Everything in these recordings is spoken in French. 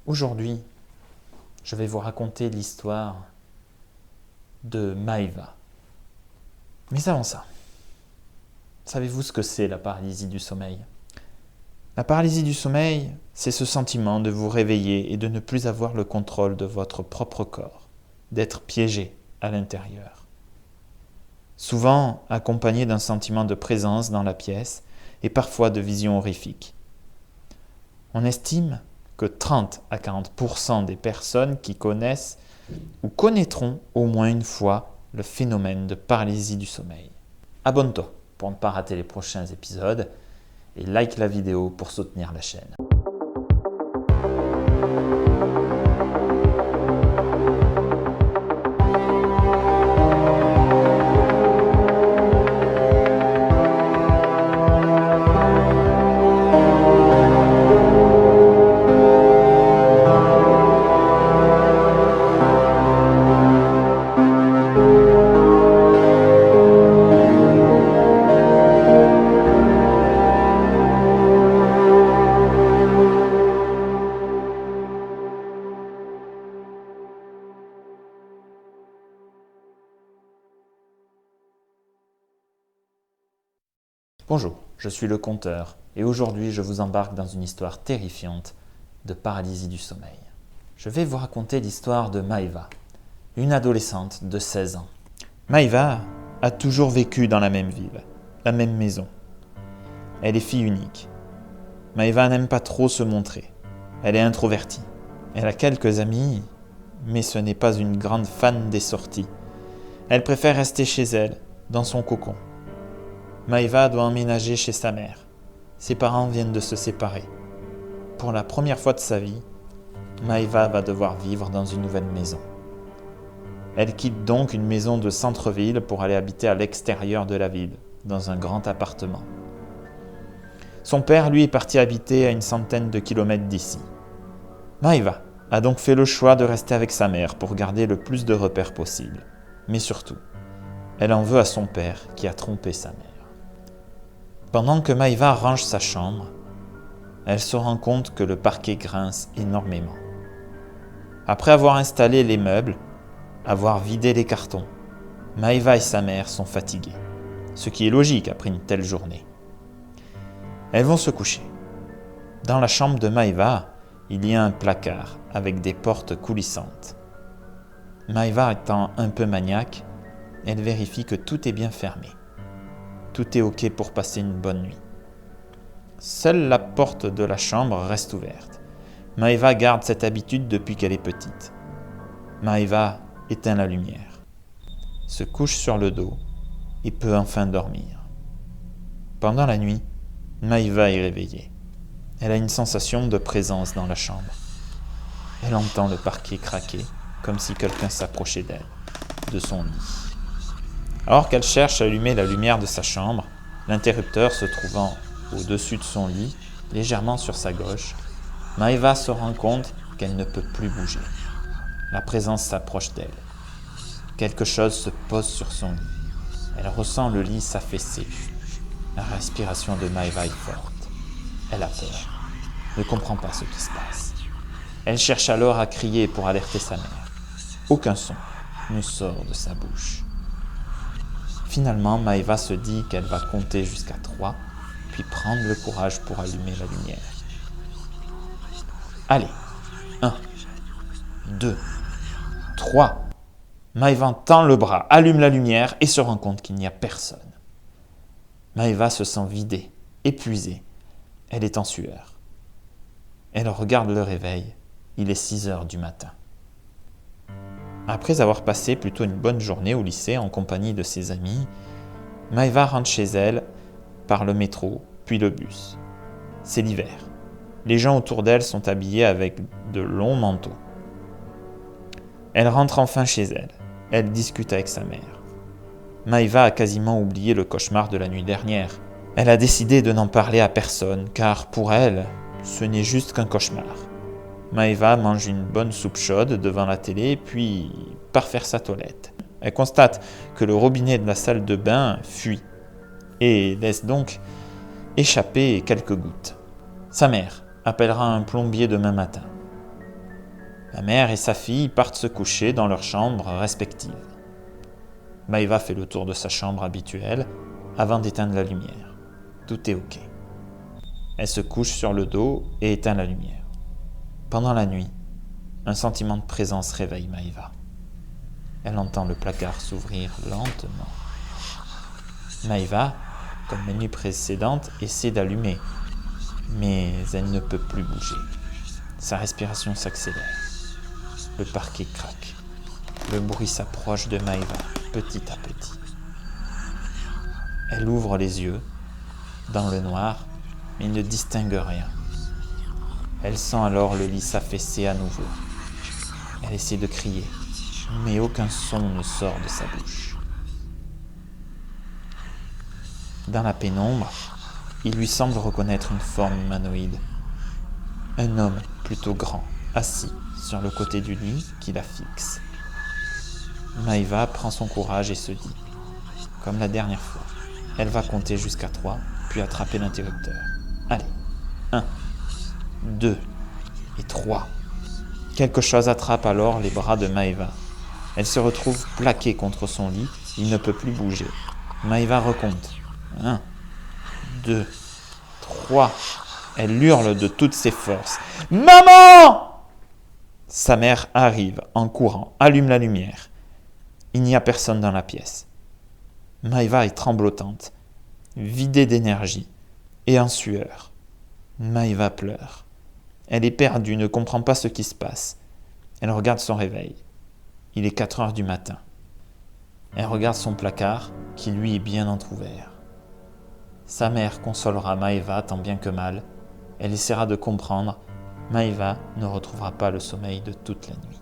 Aujourd'hui, je vais vous raconter l'histoire de Maeva. Mais avant ça, savez-vous ce que c'est la paralysie du sommeil ? La paralysie du sommeil, c'est ce sentiment de vous réveiller et de ne plus avoir le contrôle de votre propre corps, d'être piégé à l'intérieur. Souvent accompagné d'un sentiment de présence dans la pièce et parfois de visions horrifiques. On estime que 30 à 40% des personnes qui connaissent ou connaîtront au moins une fois le phénomène de paralysie du sommeil. Abonne-toi pour ne pas rater les prochains épisodes et like la vidéo pour soutenir la chaîne. Bonjour, je suis le conteur et aujourd'hui je vous embarque dans une histoire terrifiante de paralysie du sommeil. Je vais vous raconter l'histoire de Maeva, une adolescente de 16 ans. Maeva a toujours vécu dans la même ville, la même maison. Elle est fille unique. Maeva n'aime pas trop se montrer. Elle est introvertie. Elle a quelques amis, mais ce n'est pas une grande fan des sorties. Elle préfère rester chez elle, dans son cocon. Maeva doit emménager chez sa mère. Ses parents viennent de se séparer. Pour la première fois de sa vie, Maeva va devoir vivre dans une nouvelle maison. Elle quitte donc une maison de centre-ville pour aller habiter à l'extérieur de la ville, dans un grand appartement. Son père, lui, est parti habiter à une centaine de kilomètres d'ici. Maeva a donc fait le choix de rester avec sa mère pour garder le plus de repères possible. Mais surtout, elle en veut à son père qui a trompé sa mère. Pendant que Maeva range sa chambre, elle se rend compte que le parquet grince énormément. Après avoir installé les meubles, avoir vidé les cartons, Maeva et sa mère sont fatiguées, ce qui est logique après une telle journée. Elles vont se coucher. Dans la chambre de Maeva, il y a un placard avec des portes coulissantes. Maeva étant un peu maniaque, elle vérifie que tout est bien fermé. Tout est ok pour passer une bonne nuit. Seule la porte de la chambre reste ouverte. Maeva garde cette habitude depuis qu'elle est petite. Maeva éteint la lumière, se couche sur le dos et peut enfin dormir. Pendant la nuit, Maeva est réveillée. Elle a une sensation de présence dans la chambre. Elle entend le parquet craquer, comme si quelqu'un s'approchait d'elle, de son lit. Alors qu'elle cherche à allumer la lumière de sa chambre, l'interrupteur se trouvant au-dessus de son lit, légèrement sur sa gauche, Maeva se rend compte qu'elle ne peut plus bouger. La présence s'approche d'elle. Quelque chose se pose sur son lit. Elle ressent le lit s'affaisser. La respiration de Maeva est forte. Elle a peur, ne comprend pas ce qui se passe. Elle cherche alors à crier pour alerter sa mère. Aucun son ne sort de sa bouche. Finalement, Maeva se dit qu'elle va compter jusqu'à 3, puis prendre le courage pour allumer la lumière. Allez, 1, 2, 3. Maeva tend le bras, allume la lumière et se rend compte qu'il n'y a personne. Maeva se sent vidée, épuisée. Elle est en sueur. Elle regarde le réveil. Il est 6 heures du matin. Après avoir passé plutôt une bonne journée au lycée en compagnie de ses amis, Maeva rentre chez elle par le métro, puis le bus. C'est l'hiver. Les gens autour d'elle sont habillés avec de longs manteaux. Elle rentre enfin chez elle. Elle discute avec sa mère. Maeva a quasiment oublié le cauchemar de la nuit dernière. Elle a décidé de n'en parler à personne, car pour elle, ce n'est juste qu'un cauchemar. Maeva mange une bonne soupe chaude devant la télé, puis part faire sa toilette. Elle constate que le robinet de la salle de bain fuit et laisse donc échapper quelques gouttes. Sa mère appellera un plombier demain matin. La mère et sa fille partent se coucher dans leurs chambres respectives. Maïva fait le tour de sa chambre habituelle avant d'éteindre la lumière. Tout est ok. Elle se couche sur le dos et éteint la lumière. Pendant la nuit, un sentiment de présence réveille Maïva. Elle entend le placard s'ouvrir lentement. Maïva, comme la nuit précédente, essaie d'allumer, mais elle ne peut plus bouger. Sa respiration s'accélère. Le parquet craque. Le bruit s'approche de Maïva, petit à petit. Elle ouvre les yeux, dans le noir, mais ne distingue rien. Elle sent alors le lit s'affaisser à nouveau. Elle essaie de crier, mais aucun son ne sort de sa bouche. Dans la pénombre, il lui semble reconnaître une forme humanoïde. Un homme plutôt grand, assis sur le côté du lit qui la fixe. Maïva prend son courage et se dit, comme la dernière fois, elle va compter jusqu'à 3, puis attraper l'interrupteur. Allez, 1, 2 et 3. Quelque chose attrape alors les bras de Maïva. Elle se retrouve plaquée contre son lit, il ne peut plus bouger. Maïva recompte. 1, 2, 3. Elle hurle de toutes ses forces. « Maman !» Sa mère arrive en courant, allume la lumière. Il n'y a personne dans la pièce. Maïva est tremblotante, vidée d'énergie et en sueur. Maïva pleure. Elle est perdue, ne comprend pas ce qui se passe. Elle regarde son réveil. Il est 4 heures du matin. Elle regarde son placard, qui lui est bien entrouvert. Sa mère consolera Maïva tant bien que mal. Elle essaiera de comprendre. Maïva ne retrouvera pas le sommeil de toute la nuit.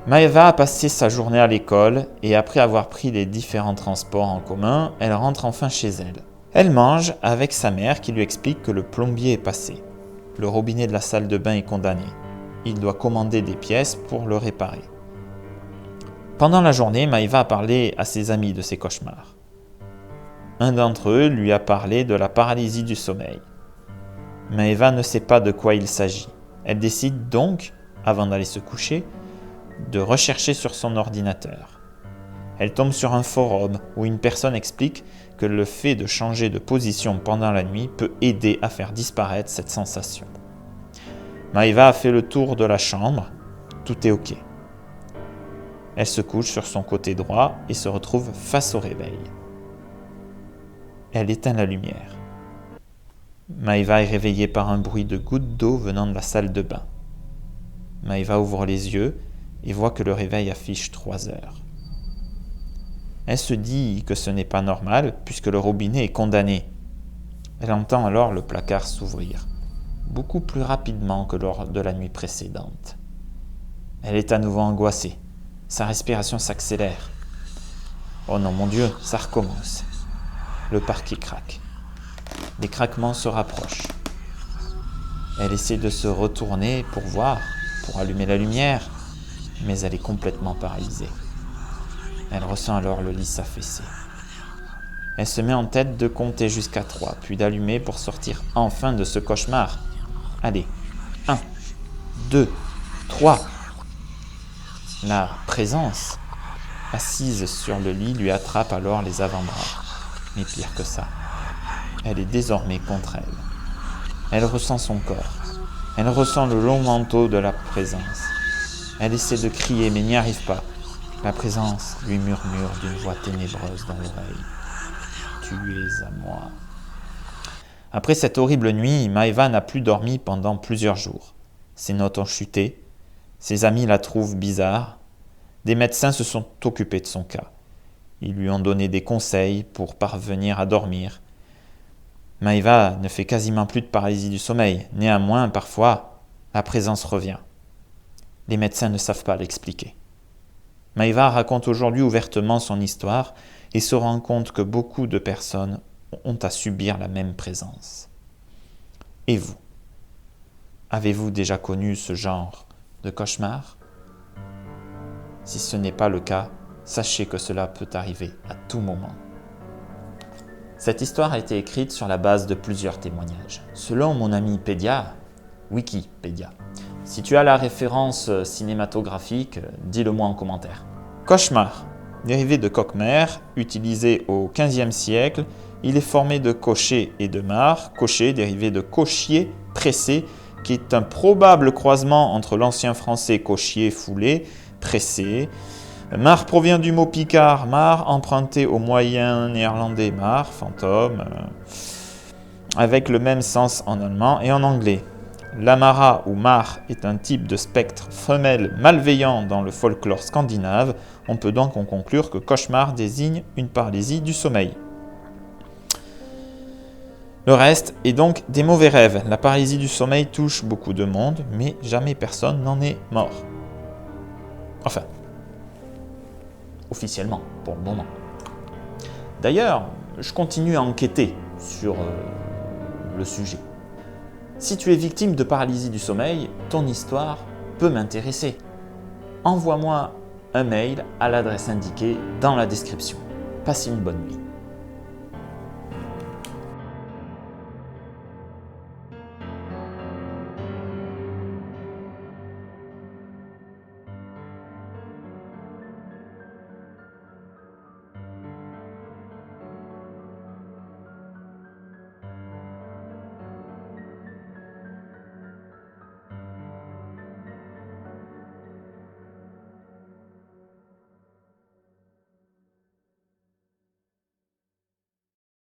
Maïva a passé sa journée à l'école et après avoir pris les différents transports en commun, elle rentre enfin chez elle. Elle mange avec sa mère qui lui explique que le plombier est passé. Le robinet de la salle de bain est condamné. Il doit commander des pièces pour le réparer. Pendant la journée, Maïva a parlé à ses amis de ses cauchemars. Un d'entre eux lui a parlé de la paralysie du sommeil. Maïva ne sait pas de quoi il s'agit. Elle décide donc, avant d'aller se coucher, de rechercher sur son ordinateur. Elle tombe sur un forum où une personne explique que le fait de changer de position pendant la nuit peut aider à faire disparaître cette sensation. Maïva a fait le tour de la chambre, tout est ok. Elle se couche sur son côté droit et se retrouve face au réveil. Elle éteint la lumière. Maïva est réveillée par un bruit de gouttes d'eau venant de la salle de bain. Maïva ouvre les yeux et voit que le réveil affiche 3 heures. Elle se dit que ce n'est pas normal puisque le robinet est condamné. Elle entend alors le placard s'ouvrir, beaucoup plus rapidement que lors de la nuit précédente. Elle est à nouveau angoissée. Sa respiration s'accélère. Oh non, mon Dieu, ça recommence. Le parquet craque. Les craquements se rapprochent. Elle essaie de se retourner pour voir, pour allumer la lumière, mais elle est complètement paralysée. Elle ressent alors le lit s'affaisser. Elle se met en tête de compter jusqu'à 3, puis d'allumer pour sortir enfin de ce cauchemar. Allez, 1, 2, 3. La présence, assise sur le lit, lui attrape alors les avant-bras. Mais pire que ça, elle est désormais contre elle. Elle ressent son corps. Elle ressent le long manteau de la présence. Elle essaie de crier mais n'y arrive pas. La présence lui murmure d'une voix ténébreuse dans l'oreille. « Tu es à moi. » Après cette horrible nuit, Maïva n'a plus dormi pendant plusieurs jours. Ses notes ont chuté. Ses amis la trouvent bizarre. Des médecins se sont occupés de son cas. Ils lui ont donné des conseils pour parvenir à dormir. Maïva ne fait quasiment plus de paralysie du sommeil. Néanmoins, parfois, la présence revient. Les médecins ne savent pas l'expliquer. Maïva raconte aujourd'hui ouvertement son histoire et se rend compte que beaucoup de personnes ont à subir la même présence. Et vous? Avez-vous déjà connu ce genre de cauchemar? Si ce n'est pas le cas, sachez que cela peut arriver à tout moment. Cette histoire a été écrite sur la base de plusieurs témoignages. Selon mon ami Wikipédia, Si tu as la référence cinématographique, dis-le moi en commentaire. Cauchemar, dérivé de coq-mère, utilisé au XVe siècle, il est formé de cocher et de mar. Cocher, dérivé de cochier, pressé, qui est un probable croisement entre l'ancien français cochier, foulé, pressé. Mar provient du mot picard, mar, emprunté au moyen néerlandais mar, fantôme, avec le même sens en allemand et en anglais. L'amara ou mar est un type de spectre femelle malveillant dans le folklore scandinave. On peut donc en conclure que cauchemar désigne une paralysie du sommeil. Le reste est donc des mauvais rêves. La paralysie du sommeil touche beaucoup de monde, mais jamais personne n'en est mort. Enfin, officiellement, pour le moment. D'ailleurs, je continue à enquêter sur le sujet. Si tu es victime de paralysie du sommeil, ton histoire peut m'intéresser. Envoie-moi un mail à l'adresse indiquée dans la description. Passe une bonne nuit.